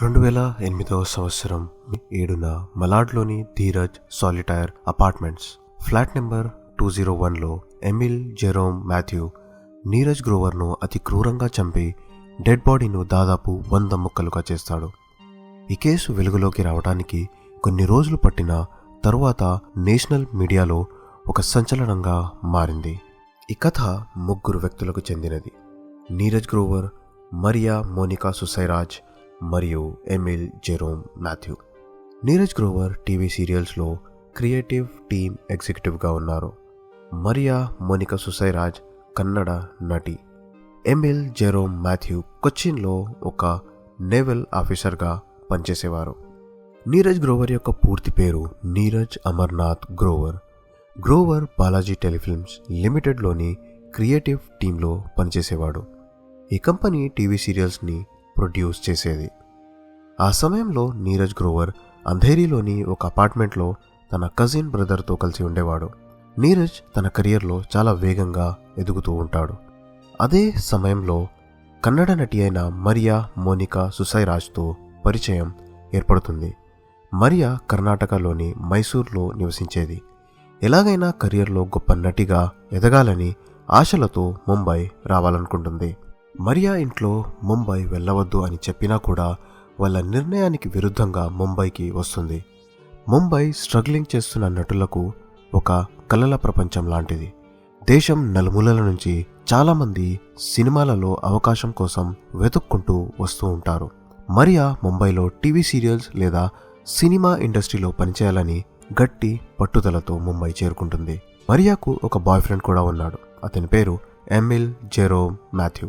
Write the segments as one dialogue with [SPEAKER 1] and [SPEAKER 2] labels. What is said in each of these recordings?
[SPEAKER 1] 2008వ సంవత్సరం 7న మలాడ్లోని Dheeraj Solitaire apartments flat number 201లో ఎమిల్ జెరోమ్ మాథ్యూ నీరజ్ గ్రోవర్ను అతి క్రూరంగా చంపి డెడ్ బాడీను దాదాపు 100 ముక్కలుగా చేస్తాడు. ఈ కేసు వెలుగులోకి రావడానికి కొన్ని రోజులు పట్టిన తరువాత నేషనల్ మీడియాలో ఒక సంచలనంగా మారింది. ఈ కథ 3 వ్యక్తులకు చెందినది: నీరజ్ గ్రోవర్, మరియా మోనికా సుసైరాజ్ మరియు Emile Jerome Mathew. Neeraj Grover TV సీరియల్స్లో క్రియేటివ్ టీమ్ ఎగ్జిక్యూటివ్గా ఉన్నారు. మరియా మోనికా సుసైరాజ్ కన్నడ నటి. ఎమిల్ జెరోమ్ మాథ్యూ కొచ్చిన్లో ఒక నేవల్ ఆఫీసర్గా పనిచేసేవారు. నీరజ్ గ్రోవర్ యొక్క పూర్తి పేరు నీరజ్ అమర్నాథ్ గ్రోవర్. గ్రోవర్ బాలాజీ టెలిఫిల్మ్స్ లిమిటెడ్లోని క్రియేటివ్ టీంలో పనిచేసేవాడు. ఈ కంపెనీ టీవీ సీరియల్స్ని ప్రొడ్యూస్ చేసేది. ఆ సమయంలో నీరజ్ గ్రోవర్ అంధేరీలోని ఒక అపార్ట్మెంట్లో తన కజిన్ బ్రదర్తో కలిసి ఉండేవాడు. నీరజ్ తన కెరియర్లో చాలా వేగంగా ఎదుగుతూ ఉంటాడు. అదే సమయంలో కన్నడ నటి అయిన మరియా మోనికా సుసైరాజ్తో పరిచయం ఏర్పడుతుంది. మరియా కర్ణాటకలోని మైసూర్లో నివసించేది. ఎలాగైనా కెరియర్లో గొప్ప నటిగా ఎదగాలని ఆశలతో ముంబై రావాలనుకుంటుంది. మరియా ఇంట్లో ముంబై వెళ్ళవద్దు అని చెప్పినా కూడా వాళ్ళ నిర్ణయానికి విరుద్ధంగా ముంబైకి వస్తుంది. ముంబై స్ట్రగ్లింగ్ చేస్తున్న నటులకు ఒక కలల ప్రపంచం లాంటిది. దేశం నలుమూలల నుంచి చాలామంది సినిమాలలో అవకాశం కోసం వెతుక్కుంటూ వస్తూ ఉంటారు. మరియా ముంబైలో టీవీ సీరియల్స్ లేదా సినిమా ఇండస్ట్రీలో పనిచేయాలని గట్టి పట్టుదలతో ముంబై చేరుకుంటుంది. మరియాకు ఒక బాయ్ ఫ్రెండ్ కూడా ఉన్నాడు. అతని పేరు ఎమిల్ జెరోమ్ మాథ్యూ.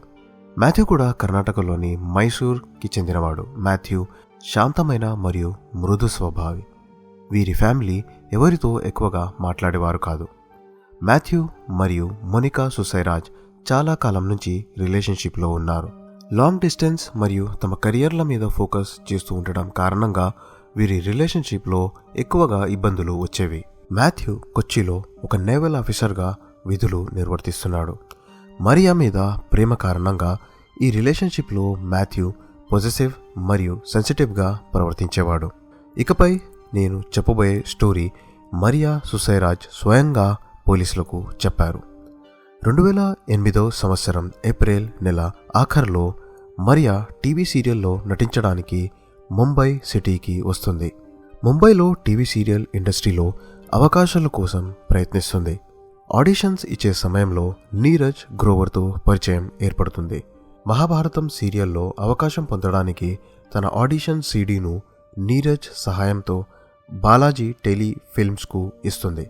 [SPEAKER 1] మాథ్యూ కూడా కర్ణాటకలోని మైసూర్కి చెందినవాడు. మాథ్యూ శాంతమైన మరియు మృదు స్వభావి. వీరి ఫ్యామిలీ ఎవరితో ఎక్కువగా మాట్లాడేవారు కాదు. మాథ్యూ మరియు మోనికా సుసైరాజ్ చాలా కాలం నుంచి రిలేషన్షిప్లో ఉన్నారు. లాంగ్ డిస్టెన్స్ మరియు తమ కెరియర్ల మీద ఫోకస్ చేస్తూ ఉండడం కారణంగా వీరి రిలేషన్షిప్లో ఎక్కువగా ఇబ్బందులు వచ్చేవి. మాథ్యూ కొచ్చిలో ఒక నేవల్ ఆఫీసర్గా విధులు నిర్వర్తిస్తున్నాడు. మరియా మీద ప్రేమ కారణంగా ఈ రిలేషన్షిప్లో మాథ్యూ పొజెసివ్ మరియు సెన్సిటివ్గా ప్రవర్తించేవాడు. ఇకపై నేను చెప్పబోయే స్టోరీ మరియా సుసైరాజ్ స్వయంగా పోలీసులకు చెప్పారు. 2008వ సంవత్సరం ఏప్రిల్ నెల ఆఖరులో మరియా టీవీ సీరియల్లో నటించడానికి ముంబై సిటీకి వస్తుంది. ముంబైలో టీవీ సీరియల్ ఇండస్ట్రీలో అవకాశాల కోసం ప్రయత్నిస్తుంది. ఆడిషన్స్ ఇచ్చే సమయంలో నీరజ్ గ్రోవర్తో పరిచయం ఏర్పడుతుంది. మహాభారతం సీరియల్లో అవకాశం పొందడానికి తన ఆడిషన్ సీడీను నీరజ్ సహాయంతో బాలాజీ టెలిఫిల్మ్స్కు ఇస్తుంది.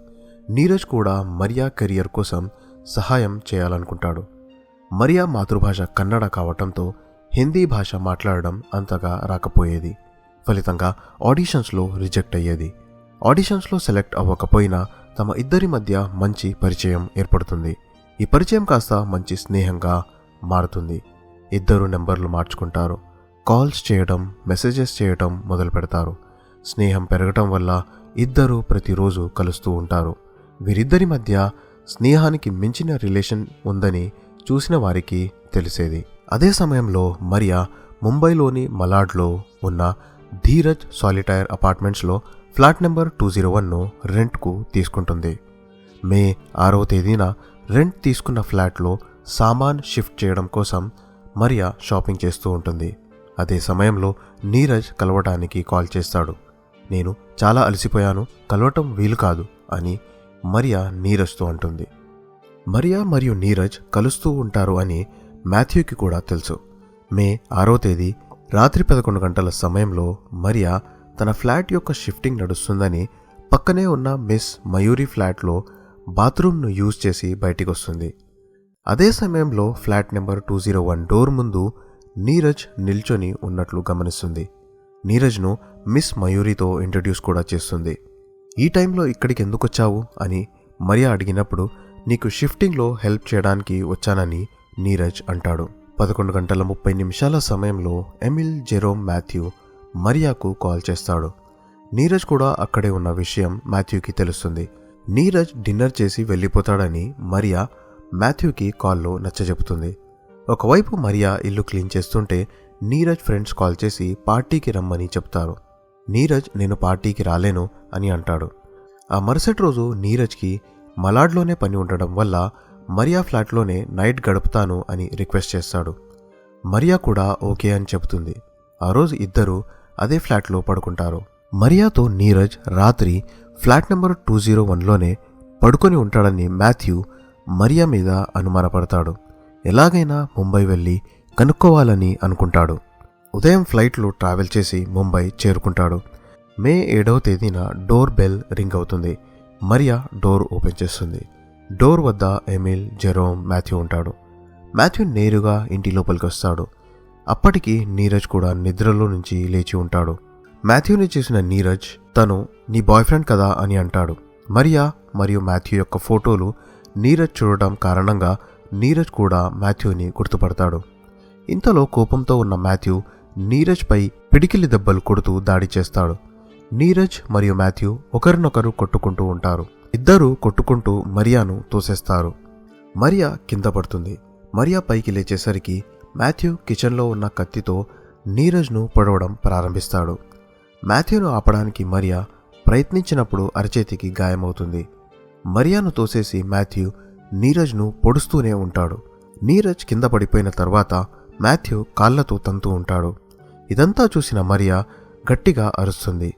[SPEAKER 1] నీరజ్ కూడా మరియా కెరియర్ కోసం సహాయం చేయాలనుకుంటాడు. మరియా మాతృభాష కన్నడ కావటంతో హిందీ భాష మాట్లాడడం అంతగా రాకపోయేది. ఫలితంగా ఆడిషన్స్లో రిజెక్ట్ అయ్యేది. ఆడిషన్స్లో సెలెక్ట్ అవ్వకపోయినా తమ ఇద్దరి మధ్య మంచి పరిచయం ఏర్పడుతుంది. ఈ పరిచయం కాస్త మంచి స్నేహంగా మారుతుంది. ఇద్దరు నెంబర్లు మార్చుకుంటారు. కాల్స్ చేయడం, మెసేజెస్ చేయడం మొదలు పెడతారు. స్నేహం పెరగటం వల్ల ఇద్దరు ప్రతిరోజు కలుస్తూ ఉంటారు. వీరిద్దరి మధ్య స్నేహానికి మించిన రిలేషన్ ఉందని చూసిన వారికి తెలిసేది. అదే సమయంలో మరియా ముంబైలోని మలాడ్లో ఉన్న ధీరజ్ సాలిటైర్ అపార్ట్మెంట్స్లో ఫ్లాట్ నెంబర్ 201ను రెంట్కు తీసుకుంటుంది. మే 6వ తేదీన రెంట్ తీసుకున్న ఫ్లాట్లో సామాన్ షిఫ్ట్ చేయడం కోసం మరియా షాపింగ్ చేస్తూ ఉంటుంది. అదే సమయంలో నీరజ్ కలవడానికి కాల్ చేస్తాడు. నేను చాలా అలసిపోయాను, కలవటం వీలు కాదు అని మరియా నీరజ్తో అంటుంది. మరియా మరియు నీరజ్ కలుస్తూ ఉంటారు అని మాథ్యూకి కూడా తెలుసు. మే 6వ తేదీ రాత్రి 11 గంటల సమయంలో మరియా తన ఫ్లాట్ యొక్క షిఫ్టింగ్ నడుస్తుందని పక్కనే ఉన్న మిస్ మయూరి ఫ్లాట్లో బాత్రూమ్ను యూజ్ చేసి బయటికి వస్తుంది. అదే సమయంలో ఫ్లాట్ నెంబర్ 201 డోర్ ముందు నీరజ్ నిల్చొని ఉన్నట్లు గమనిస్తుంది. నీరజ్ను మిస్ మయూరితో ఇంట్రడ్యూస్ కూడా చేస్తుంది. ఈ టైంలో ఇక్కడికి ఎందుకు వచ్చావు అని మరియా అడిగినప్పుడు నీకు షిఫ్టింగ్లో హెల్ప్ చేయడానికి వచ్చానని నీరజ్ అంటాడు. 11:30 సమయంలో ఎమిల్ జెరోమ్ మాథ్యూ మరియాకు కాల్ చేస్తాడు. నీరజ్ కూడా అక్కడే ఉన్న విషయం మాథ్యూకి తెలుస్తుంది. నీరజ్ డిన్నర్ చేసి వెళ్ళిపోతాడని మరియా మాథ్యూకి కాల్లో నచ్చజెపుతుంది. ఒకవైపు మరియా ఇల్లు క్లీన్ చేస్తుంటే నీరజ్ ఫ్రెండ్స్ కాల్ చేసి పార్టీకి రమ్మని చెప్తారు. నీరజ్ నేను పార్టీకి రాలేను అని అంటాడు. ఆ మరుసటి రోజు నీరజ్కి మలాడ్లోనే పని ఉండడం వల్ల మరియా ఫ్లాట్లోనే నైట్ గడుపుతాను అని రిక్వెస్ట్ చేస్తాడు. మరియా కూడా ఓకే అని చెబుతుంది. ఆ రోజు ఇద్దరు అదే ఫ్లాట్లో పడుకుంటారు. మరియాతో నీరజ్ రాత్రి ఫ్లాట్ నెంబర్ 201లోనే పడుకొని ఉంటాడని మాథ్యూ మరియా మీద అనుమానపడతాడు. ఎలాగైనా ముంబై వెళ్ళి కనుక్కోవాలని అనుకుంటాడు. ఉదయం ఫ్లైట్లో ట్రావెల్ చేసి ముంబై చేరుకుంటాడు. మే 7వ తేదీన డోర్ బెల్ రింగ్ అవుతుంది. మరియా డోర్ ఓపెన్ చేస్తుంది. డోర్ వద్ద ఎమిల్, జెరోమ్, మాథ్యూ ఉంటాడు. మాథ్యూ నేరుగా ఇంటి లోపలికి వస్తాడు. అప్పటికి నీరజ్ కూడా నిద్రలో నుంచి లేచి ఉంటాడు. మాథ్యూని చూసిన నీరజ్ తను నీ బాయ్ ఫ్రెండ్ కదా అని అంటాడు. మరియా మరియు మాథ్యూ యొక్క ఫోటోలు నీరజ్ చూడడం కారణంగా నీరజ్ కూడా మాథ్యూని గుర్తుపడతాడు. ఇంతలో కోపంతో ఉన్న మాథ్యూ నీరజ్ పై పిడికిలి దెబ్బలు కొడుతూ దాడి చేస్తాడు. నీరజ్ మరియు మాథ్యూ ఒకరినొకరు కొట్టుకుంటూ ఉంటారు. ఇద్దరూ కొట్టుకుంటూ మరియాను తోసేస్తారు. మరియా కింద పడుతుంది. మరియా పైకి లేచేసరికి మాథ్యూ కిచెన్లో ఉన్న కత్తితో నీరజ్ను పొడవడం ప్రారంభిస్తాడు. మాథ్యూను ఆపడానికి మరియా ప్రయత్నించినప్పుడు అరచేతికి గాయమవుతుంది. మరియాను తోసేసి మాథ్యూ నీరజ్ను పొడుస్తూనే ఉంటాడు. నీరజ్ కింద పడిపోయిన తర్వాత మాథ్యూ కాళ్లతో తంతూ ఉంటాడు. ఇదంతా చూసిన మరియా గట్టిగా అరుస్తుంది.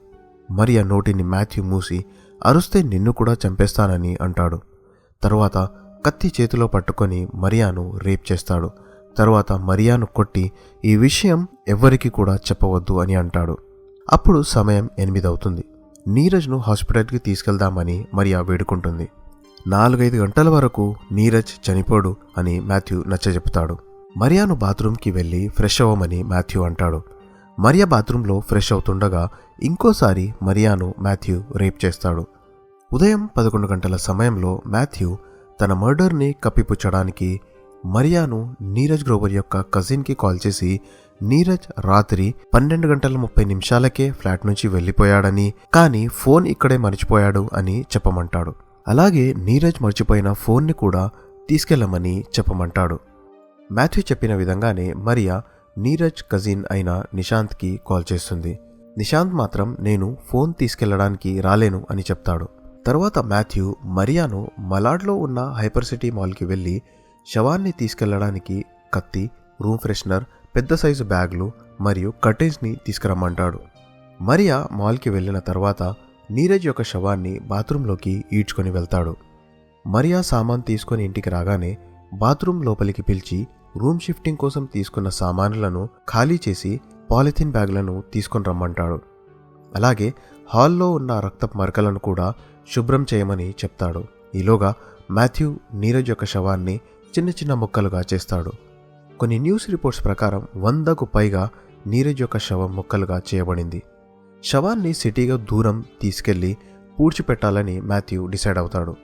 [SPEAKER 1] మరియా నోటిని మాథ్యూ మూసి అరుస్తే నిన్ను కూడా చంపేస్తానని అంటాడు. తరువాత కత్తి చేతిలో పట్టుకొని మరియాను రేప్ చేస్తాడు. తరువాత మరియాను కొట్టి ఈ విషయం ఎవ్వరికి కూడా చెప్పవద్దు అని అంటాడు. అప్పుడు సమయం 8 అవుతుంది. నీరజ్ను హాస్పిటల్కి తీసుకెళ్దామని మరియా వేడుకుంటుంది. 4-5 గంటల వరకు నీరజ్ చనిపోడు అని మాథ్యూ నచ్చజెపుతాడు. మరియాను బాత్రూంకి వెళ్ళి ఫ్రెష్ అవ్వమని మాథ్యూ అంటాడు. మరియా బాత్రూంలో ఫ్రెష్ అవుతుండగా ఇంకోసారి మరియాను మాథ్యూ రేప్ చేస్తాడు. ఉదయం 11 గంటల సమయంలో మాథ్యూ తన మర్డర్ని కప్పిపుచ్చడానికి మరియాను నీరజ్ గ్రోవర్ యొక్క కజిన్కి కాల్ చేసి నీరజ్ రాత్రి 12:30 ఫ్లాట్ నుంచి వెళ్ళిపోయాడని, కానీ ఫోన్ ఇక్కడే మర్చిపోయాడు అని చెప్పమంటాడు. అలాగే నీరజ్ మర్చిపోయిన ఫోన్ని కూడా తీసుకెళ్లమని చెప్పమంటాడు. మాథ్యూ చెప్పిన విధంగానే మరియా నీరజ్ కజిన్ అయిన నిశాంత్కి కాల్ చేస్తుంది. నిశాంత్ మాత్రం నేను ఫోన్ తీసుకెళ్లడానికి రాలేను అని చెప్తాడు. తర్వాత మాథ్యూ మరియాను మలాడ్లో ఉన్న హైపర్ సిటీ మాల్కి వెళ్ళి శవాన్ని తీసుకెళ్లడానికి కత్తి, రూమ్ ఫ్రెషనర్, పెద్ద సైజు బ్యాగ్లు మరియు కర్టెన్స్ని తీసుకురమ్మంటాడు. మరియా మాల్కి వెళ్ళిన తర్వాత నీరజ్ యొక్క శవాన్ని బాత్రూంలోకి ఈడ్చుకొని వెళ్తాడు. మరియా సామాన్ తీసుకొని ఇంటికి రాగానే బాత్రూమ్ లోపలికి పిలిచి రూమ్ షిఫ్టింగ్ కోసం తీసుకున్న సామాన్లను ఖాళీ చేసి పాలిథిన్ బ్యాగ్లను తీసుకొని రమ్మంటాడు. అలాగే హాల్లో ఉన్న రక్తపు మరకలను కూడా శుభ్రం చేయమని చెప్తాడు. ఈలోగా మాథ్యూ నీరజ్ యొక్క శవాన్ని చిన్న చిన్న ముక్కలుగా చేస్తాడు. కొన్ని న్యూస్ రిపోర్ట్స్ ప్రకారం 100కు పైగా నీరజ్ యొక్క శవం ముక్కలుగా చేయబడింది. శవాన్ని సిటీగా దూరం తీసుకెళ్లి పూడ్చిపెట్టాలని మాథ్యూ డిసైడ్ అవుతాడు.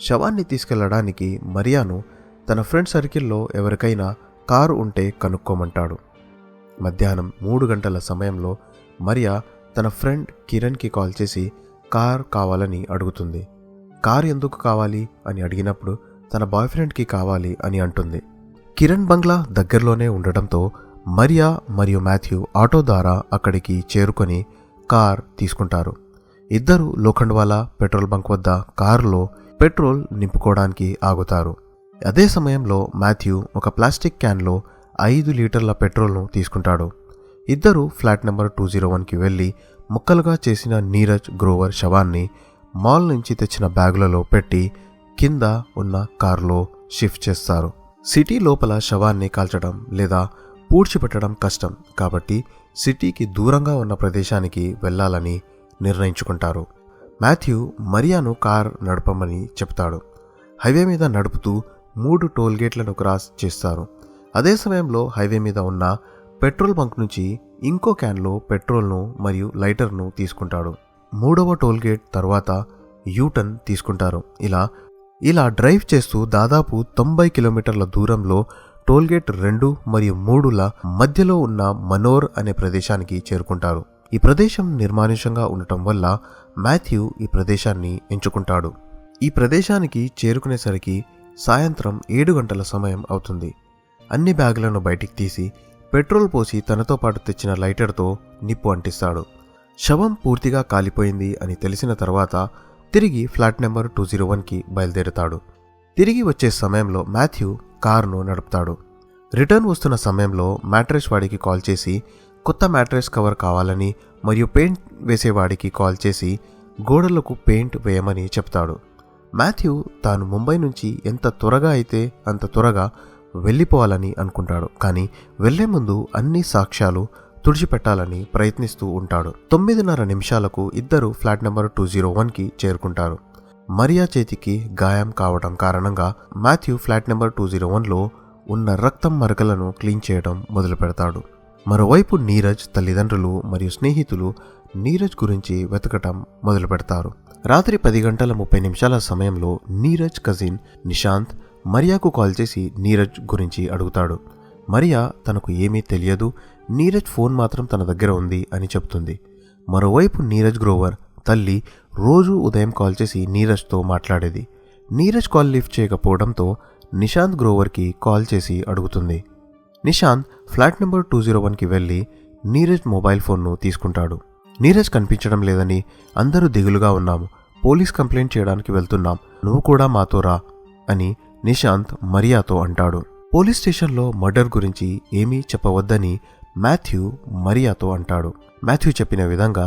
[SPEAKER 1] శవాన్ని తీసుకెళ్లడానికి మరియాను తన ఫ్రెండ్ సర్కిల్లో ఎవరికైనా కారు ఉంటే కనుక్కోమంటాడు. మధ్యాహ్నం 3 గంటల సమయంలో మరియా తన ఫ్రెండ్ కిరణ్కి కాల్ చేసి కార్ కావాలని అడుగుతుంది. కార్ ఎందుకు కావాలి అని అడిగినప్పుడు తన బాయ్ ఫ్రెండ్కి కావాలి అని అంటుంది. కిరణ్ బంగ్లా దగ్గరలోనే ఉండడంతో మరియా మరియు మాథ్యూ ఆటో ద్వారా అక్కడికి చేరుకొని కార్ తీసుకుంటారు. ఇద్దరు లోఖండ్వాలా పెట్రోల్ బంక్ వద్ద కారులో పెట్రోల్ నింపుకోవడానికి ఆగుతారు. అదే సమయంలో మాథ్యూ ఒక ప్లాస్టిక్ క్యాన్లో 5 లీటర్ల పెట్రోల్ను తీసుకుంటాడు. ఇద్దరు ఫ్లాట్ నెంబర్ 201కి వెళ్ళి ముక్కలుగా చేసిన నీరజ్ గ్రోవర్ శవాన్ని మాల్ నుంచి తెచ్చిన బ్యాగులలో పెట్టి కింద ఉన్న కారులో షిఫ్ట్ చేస్తారు. సిటీ లోపల శవాన్ని కాల్చడం లేదా పూడ్చిపెట్టడం కష్టం కాబట్టి సిటీకి దూరంగా ఉన్న ప్రదేశానికి వెళ్లాలని నిర్ణయించుకుంటారు. మాథ్యూ మరియాను కార్ నడపమని చెప్తాడు. హైవే మీద నడుపుతూ 3 టోల్ గేట్లను క్రాస్ చేస్తారు. అదే సమయంలో హైవే మీద ఉన్న పెట్రోల్ బంక్ నుంచి ఇంకో క్యాన్లో పెట్రోల్ను మరియు లైటర్ను తీసుకుంటాడు. 3వ టోల్ గేట్ తర్వాత యూటర్న్ తీసుకుంటారు. ఇలా డ్రైవ్ చేస్తూ దాదాపు 90 కిలోమీటర్ల దూరంలో టోల్గేట్ 2 మరియు 3ల మధ్యలో ఉన్న మనోర్ అనే ప్రదేశానికి చేరుకుంటారు. ఈ ప్రదేశం నిర్మానుష్యంగా ఉండటం వల్ల మాథ్యూ ఈ ప్రదేశాన్ని ఎంచుకుంటాడు. ఈ ప్రదేశానికి చేరుకునేసరికి సాయంత్రం 7 గంటల సమయం అవుతుంది. అన్ని బ్యాగులను బయటికి తీసి పెట్రోల్ పోసి తనతో పాటు తెచ్చిన లైటర్తో నిప్పు అంటిస్తాడు. శవం పూర్తిగా కాలిపోయింది అని తెలిసిన తర్వాత తిరిగి ఫ్లాట్ నెంబర్ 201కి బయలుదేరుతాడు. తిరిగి వచ్చే సమయంలో మాథ్యూ కారును నడుపుతాడు. రిటర్న్ వస్తున్న సమయంలో మ్యాట్రెస్ వాడికి కాల్ చేసి కొత్త మ్యాట్రెస్ కవర్ కావాలని మరియు పెయింట్ వేసేవాడికి కాల్ చేసి గోడలకు పెయింట్ వేయమని చెప్తాడు. మాథ్యూ తాను ముంబై నుంచి ఎంత త్వరగా అయితే అంత త్వరగా వెళ్ళిపోవాలని అనుకుంటాడు. కానీ వెళ్లే ముందు అన్ని సాక్ష్యాలు తుడిచిపెట్టాలని ప్రయత్నిస్తూ ఉంటాడు. 9:30 నిమిషాలకు ఇద్దరు ఫ్లాట్ నెంబర్ 201కి చేరుకుంటారు. మరియా చేతికి గాయం కావడం కారణంగా మాథ్యూ ఫ్లాట్ నెంబర్ 201లో ఉన్న రక్తం మరకలను క్లీన్ చేయడం మొదలు పెడతాడు. మరోవైపు నీరజ్ తల్లిదండ్రులు మరియు స్నేహితులు నీరజ్ గురించి వెతకటం మొదలు పెడతారు. రాత్రి 10:30 సమయంలో నీరజ్ కజిన్ నిశాంత్ మరియాకు కాల్ చేసి నీరజ్ గురించి అడుగుతాడు. మరియా తనకు ఏమీ తెలియదు, నీరజ్ ఫోన్ మాత్రం తన దగ్గర ఉంది అని చెప్తుంది. మరోవైపు నీరజ్ గ్రోవర్ తల్లి రోజు ఉదయం కాల్ చేసి నీరజ్తో మాట్లాడేది. నీరజ్ కాల్ లిఫ్ట్ చేయకపోవడంతో నిశాంత్ గ్రోవర్కి కాల్ చేసి అడుగుతుంది. నిశాంత్ ఫ్లాట్ నెంబర్ 201కి వెళ్ళి నీరజ్ మొబైల్ ఫోన్ను తీసుకుంటాడు. నీరజ్ కనిపించడం లేదని అందరూ దిగులుగా ఉన్నాము, పోలీస్ కంప్లైంట్ చేయడానికి వెళ్తున్నాం, నువ్వు కూడా మాతో రా అని నిశాంత్ మరియాతో అంటాడు. పోలీస్ స్టేషన్లో మర్డర్ గురించి ఏమీ చెప్పవద్దని మాథ్యూ మరియాతో అంటాడు. మాథ్యూ చెప్పిన విధంగా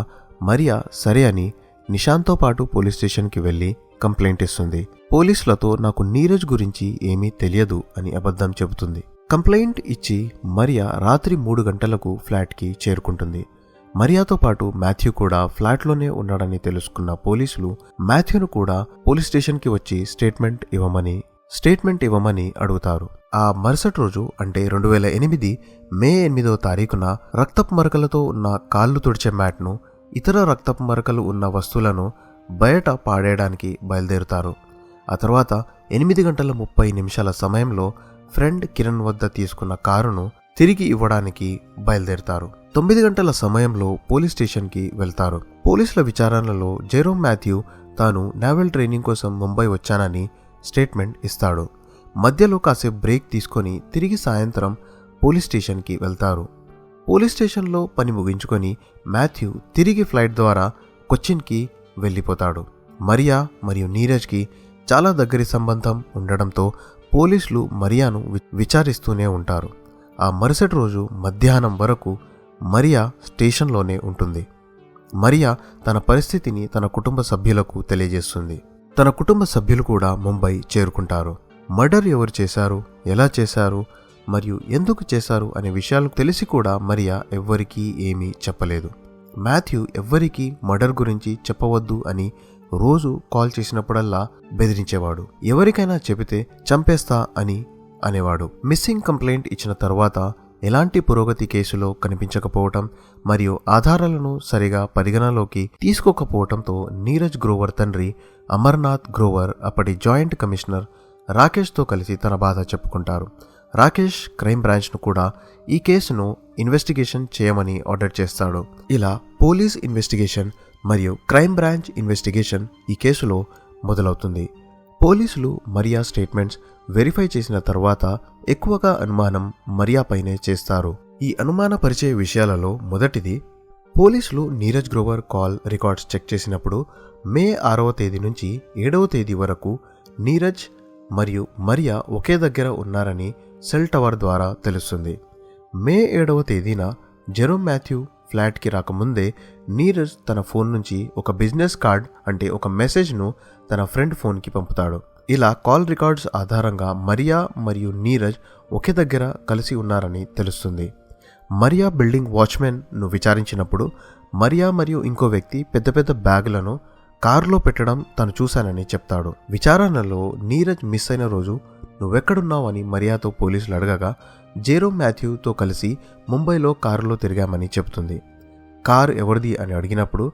[SPEAKER 1] మరియా సరే అని నిశాంత్తో పాటు పోలీస్ స్టేషన్కి వెళ్ళి కంప్లైంట్ ఇస్తుంది. పోలీసులతో నాకు నీరజ్ గురించి ఏమీ తెలియదు అని అబద్ధం చెబుతుంది. కంప్లైంట్ ఇచ్చి మరియా రాత్రి 3 గంటలకు ఫ్లాట్కి చేరుకుంటుంది. మరియాతో పాటు మాథ్యూ కూడా ఫ్లాట్లోనే ఉన్నాడని తెలుసుకున్న పోలీసులు మాథ్యూను కూడా పోలీస్ స్టేషన్కి వచ్చి స్టేట్మెంట్ ఇవ్వమని అడుగుతారు. ఆ మరుసటి రోజు అంటే 2008 మే 8వ తారీఖున రక్తపు మరకలతో ఉన్న కాళ్ళు తుడిచే మ్యాట్ను, ఇతర రక్తపు మరకలు ఉన్న వస్తువులను బయట పాడేయడానికి బయలుదేరుతారు. ఆ తర్వాత 8:30 సమయంలో ఫ్రెండ్ కిరణ్ వద్ద తీసుకున్న కారును తిరిగి ఇవ్వడానికి బయలుదేరుతారు. 9 గంటల సమయంలో పోలీస్ స్టేషన్కి వెళ్తారు. పోలీసుల విచారణలో జెరోమ్ మాథ్యూ తాను నేవల్ ట్రైనింగ్ కోసం ముంబై వచ్చానని స్టేట్మెంట్ ఇస్తాడు. మధ్యలో కాసేపు బ్రేక్ తీసుకొని తిరిగి సాయంత్రం పోలీస్ స్టేషన్కి వెళ్తారు. పోలీస్ స్టేషన్లో పని ముగించుకొని మాథ్యూ తిరిగి ఫ్లైట్ ద్వారా కొచ్చిన్కి వెళ్ళిపోతాడు. మరియా మరియు నీరజ్కి చాలా దగ్గరి సంబంధం ఉండడంతో పోలీసులు మరియాను విచారిస్తూనే ఉంటారు. ఆ మరుసటి రోజు మధ్యాహ్నం వరకు మరియా స్టేషన్లోనే ఉంటుంది. మరియా తన పరిస్థితిని తన కుటుంబ సభ్యులకు తెలియజేస్తుంది. తన కుటుంబ సభ్యులు కూడా ముంబై చేరుకుంటారు. మర్డర్ ఎవరు చేశారు, ఎలా చేశారు మరియు ఎందుకు చేశారు అనే విషయాలు తెలిసి కూడా మరియా ఎవ్వరికీ ఏమీ చెప్పలేదు. మాథ్యూ ఎవ్వరికీ మర్డర్ గురించి చెప్పవద్దు అని రోజు కాల్ చేసినప్పుడల్లా బెదిరించేవాడు. ఎవరికైనా చెబితే చంపేస్తా అని అనేవాడు. మిస్సింగ్ కంప్లైంట్ ఇచ్చిన తర్వాత ఎలాంటి పురోగతి కేసులో కనిపించకపోవటం మరియు ఆధారాలను సరిగా పరిగణలోకి తీసుకోకపోవటంతో నీరజ్ గ్రోవర్ తండ్రి అమర్నాథ్ గ్రోవర్ అప్పటి జాయింట్ కమిషనర్ రాకేష్తో కలిసి తన బాధ చెప్పుకుంటారు. రాకేష్ క్రైమ్ బ్రాంచ్ను కూడా ఈ కేసును ఇన్వెస్టిగేషన్ చేయమని ఆర్డర్ చేస్తాడు. ఇలా పోలీస్ ఇన్వెస్టిగేషన్ మరియు క్రైమ్ బ్రాంచ్ ఇన్వెస్టిగేషన్ ఈ కేసులో మొదలవుతుంది. పోలీసులు మరియా స్టేట్మెంట్స్ వెరిఫై చేసిన తర్వాత ఎక్కువగా అనుమానం మరియాపైనే చేస్తారు. ఈ అనుమానపరిచే విషయాలలో మొదటిది, పోలీసులు Neeraj Grover call records check చేసినప్పుడు మే 6వ తేదీ నుంచి 7వ తేదీ వరకు నీరజ్ మరియు మరియా ఒకే దగ్గర ఉన్నారని సెల్ టవర్ ద్వారా తెలుస్తుంది. మే 7వ తేదీన జెరోమ్ మాథ్యూ ఫ్లాట్కి రాకముందే నీరజ్ తన ఫోన్ నుంచి ఒక బిజినెస్ కార్డ్ అంటే ఒక మెసేజ్ను తన ఫ్రెండ్ ఫోన్కి పంపుతాడు. ఇలా కాల్ రికార్డ్స్ ఆధారంగా మరియా మరియు నీరజ్ ఒకే దగ్గర కలిసి ఉన్నారని తెలుస్తుంది. మరియా బిల్డింగ్ వాచ్మెన్ను విచారించినప్పుడు మరియా మరియు ఇంకో వ్యక్తి పెద్ద పెద్ద బ్యాగులను కారులో పెట్టడం తను చూశానని చెప్తాడు. విచారణలో నీరజ్ మిస్ అయిన రోజు నువ్వెక్కడున్నావు అని మరియాతో పోలీసులు అడగగా జెరోమ్ మాథ్యూతో కలిసి ముంబైలో కారులో తిరిగామని చెప్తుంది. కారు ఎవరిది అని అడిగినప్పుడు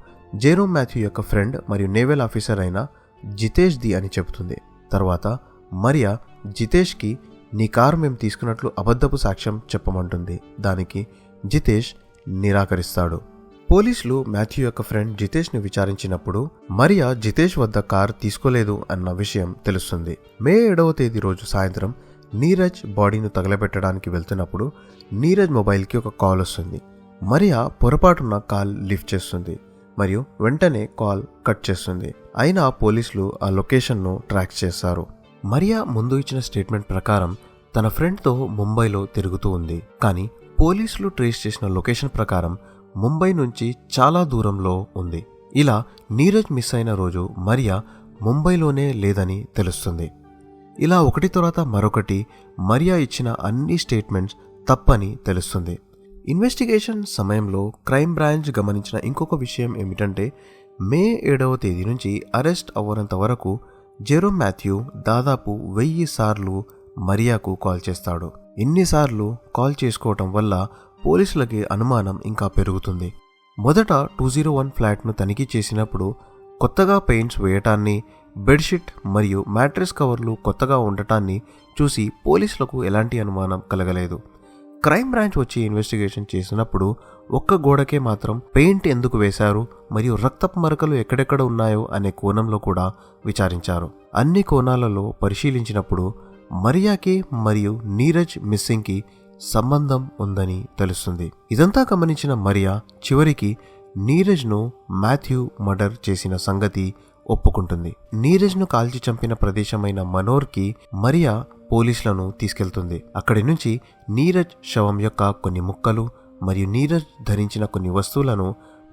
[SPEAKER 1] జెరోమ్ మాథ్యూ యొక్క ఫ్రెండ్ మరియు నేవల్ ఆఫీసర్ అయిన జితేష్ది అని చెబుతుంది. తర్వాత మరియా జితేష్కి నీ కారు మేము తీసుకున్నట్లు అబద్ధపు సాక్ష్యం చెప్పమంటుంది. దానికి జితేష్ నిరాకరిస్తాడు. పోలీసులు మాథ్యూ యొక్క ఫ్రెండ్ జితేష్ని విచారించినప్పుడు మరియా జితేష్ వద్ద కారు తీసుకోలేదు అన్న విషయం తెలుస్తుంది. మే 7వ తేదీ రోజు సాయంత్రం నీరజ్ బాడీని తగలబెట్టడానికి వెళ్తున్నప్పుడు నీరజ్ మొబైల్కి ఒక కాల్ వస్తుంది. మరియా పొరపాటున కాల్ లిఫ్ట్ చేస్తుంది మరియు వెంటనే కాల్ కట్ చేస్తుంది. అయినా పోలీసులు ఆ లొకేషన్ను ట్రాక్ చేస్తారు. మరియా ముందు ఇచ్చిన స్టేట్మెంట్ ప్రకారం తన ఫ్రెండ్తో ముంబైలో తిరుగుతూ ఉంది. కానీ పోలీసులు ట్రేస్ చేసిన లొకేషన్ ప్రకారం ముంబై నుంచి చాలా దూరంలో ఉంది. ఇలా నీరజ్ మిస్ అయిన రోజు మరియా ముంబైలోనే లేదని తెలుస్తుంది. ఇలా ఒకటి తర్వాత మరొకటి మరియా ఇచ్చిన అన్ని స్టేట్మెంట్స్ తప్పని తెలుస్తుంది. ఇన్వెస్టిగేషన్ సమయంలో క్రైమ్ బ్రాంచ్ గమనించిన ఇంకొక విషయం ఏమిటంటే మే 7వ తేదీ నుంచి అరెస్ట్ అవ్వనంత వరకు జెరోమ్ మాథ్యూ దాదాపు 1000 సార్లు మరియాకు కాల్ చేస్తాడు. ఇన్నిసార్లు కాల్ చేసుకోవటం వల్ల పోలీసులకి అనుమానం ఇంకా పెరుగుతుంది. మొదట 201 ఫ్లాట్ను తనిఖీ చేసినప్పుడు కొత్తగా పెయింట్స్ వేయటాన్ని, బెడ్షీట్ మరియు మ్యాట్రెస్ కవర్లు కొత్తగా ఉండటాన్ని చూసి పోలీసులకు ఎలాంటి అనుమానం కలగలేదు. క్రైమ్ బ్రాంచ్ వచ్చి ఇన్వెస్టిగేషన్ చేసినప్పుడు ఒక్క గోడకే మాత్రం పెయింట్ ఎందుకు వేశారు మరియు రక్తపు మరకలు ఎక్కడెక్కడ ఉన్నాయో అనే కోణంలో కూడా విచారించారు. అన్ని కోణాలలో పరిశీలించినప్పుడు మరియాకి మరియు నీరజ్ మిస్సింగ్కి సంబంధం ఉందని తెలుస్తుంది. ఇదంతా గమనించిన మరియా చివరికి నీరజ్ను మాథ్యూ మర్డర్ చేసిన సంగతి ఒప్పుకుంటుంది. నీరజ్ను కాల్చి చంపిన ప్రదేశమైన మనోర్కి మరియా పోలీసులను తీసుకెళ్తుంది. అక్కడి నుంచి నీరజ్ శవం యొక్క కొన్ని ముక్కలు మరియు నీరజ్ ధరించిన కొన్ని వస్తువులను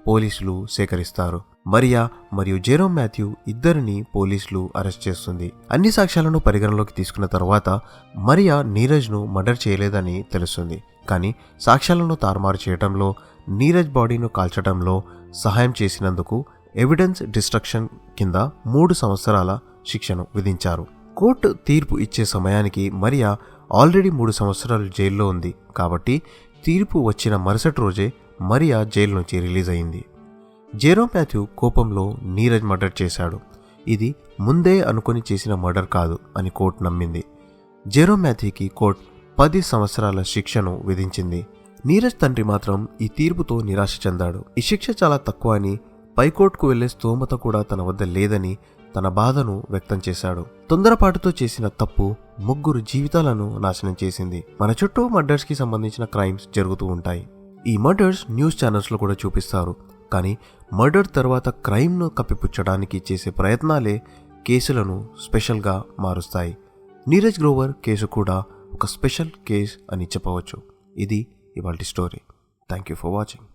[SPEAKER 1] పోలీసులు సేకరిస్తారు. మరియా మరియు జెరోమ్ మాథ్యూ ఇద్దరిని పోలీసులు అరెస్ట్ చేస్తుంది. అన్ని సాక్ష్యాలను పరిగణలోకి తీసుకున్న తర్వాత మరియా నీరజ్ను మర్డర్ చేయలేదని తెలుస్తుంది. కానీ సాక్ష్యాలను తారుమారు చేయడంలో, నీరజ్ బాడీను కాల్చడంలో సహాయం చేసినందుకు ఎవిడెన్స్ డిస్ట్రక్షన్ కింద 3 సంవత్సరాల శిక్షను విధించారు. కోర్టు తీర్పు ఇచ్చే సమయానికి మరియా ఆల్రెడీ 3 సంవత్సరాలు జైల్లో ఉంది. కాబట్టి తీర్పు వచ్చిన మరుసటి రోజే మరియా జైలు నుంచి రిలీజ్ అయింది. జెరోమ్ మాథ్యూ కోపంలో నీరజ్ మర్డర్ చేశాడు. ఇది ముందే అనుకుని చేసిన మర్డర్ కాదు అని కోర్టు నమ్మింది. జెరోమ్ మాథ్యూకి కోర్టు 10 సంవత్సరాల శిక్షను విధించింది. నీరజ్ తండ్రి మాత్రం ఈ తీర్పుతో నిరాశ చెందాడు. ఈ శిక్ష చాలా తక్కువ అని, పైకోర్టుకు వెళ్లే స్తోమత కూడా తన వద్ద లేదని తన బాధను వ్యక్తం చేశాడు. తొందరపాటుతో చేసిన తప్పు 3 జీవితాలను నాశనం చేసింది. మన చుట్టూ మర్డర్స్కి సంబంధించిన క్రైమ్స్ జరుగుతూ ఉంటాయి. ఈ మర్డర్స్ న్యూస్ ఛానల్స్లో కూడా చూపిస్తారు. కానీ మర్డర్ తర్వాత క్రైమ్ను కప్పిపుచ్చడానికి చేసే ప్రయత్నాలే కేసులను స్పెషల్గా మారుస్తాయి. నీరజ్ గ్రోవర్ కేసు కూడా ఒక స్పెషల్ కేస్ అని చెప్పవచ్చు. ఇది ఇవాల్టి story. Thank you for watching.